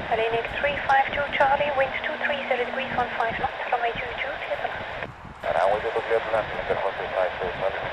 Hellenic 352 Charlie, winds 230 degrees, 15 knots, runway 22, clear for land. Runway 22, clear for land, Lincoln 435, Charlie.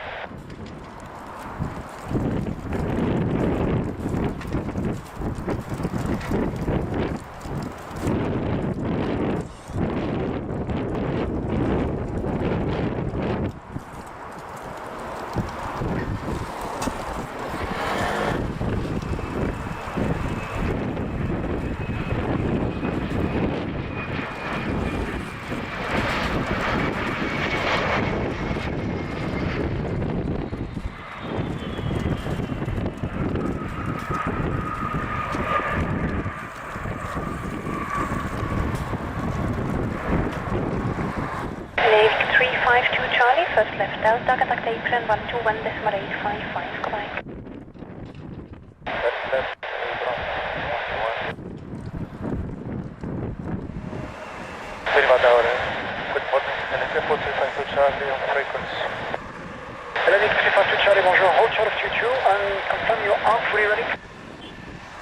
Hellenic 352 Charlie, first left Delta, contact apron 121.855, goodbye. Left, apron 121. Deriva da ore. Good morning, Hellenic 352 Charlie on frequency. Hellenic 352 Charlie, bonjour, hold short of 22 and confirm you are fully ready.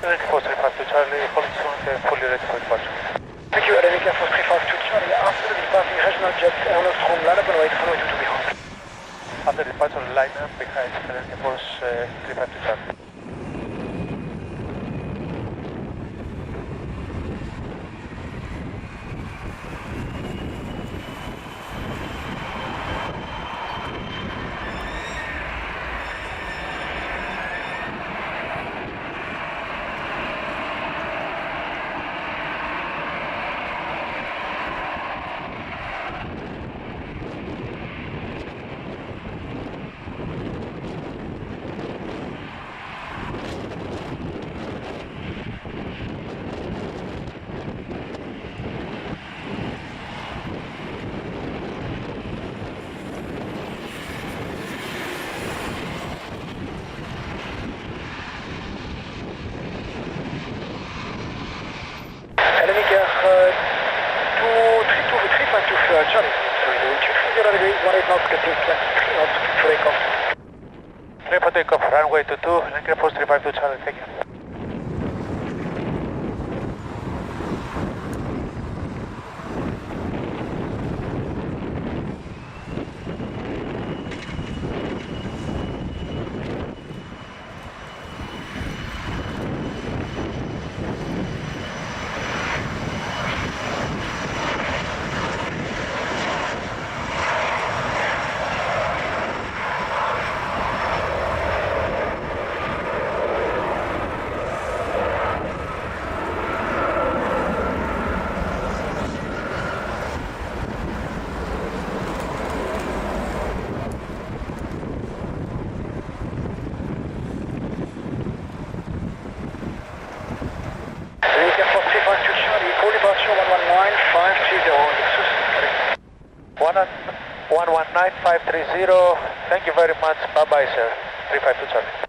Hellenic 435 Charlie, hold soon and fully ready for departure. Thank you, Hellenic 4352 Charlie. After departing regional jet, Airlines from Lanapan, wait runway 22 behind. After departure, line up behind Hellenic 352 Charlie. Hellenic 352 Charlie. Sorry, the wind 230 degrees, 18 knots, getting 23 knots for takeoff. Clear for takeoff, runway 22, Hellenic 4352 Charlie, thank you. Hellenic 4352 Charlie, call departure 119530. 119530, thank you very much, bye bye sir, 352 Charlie.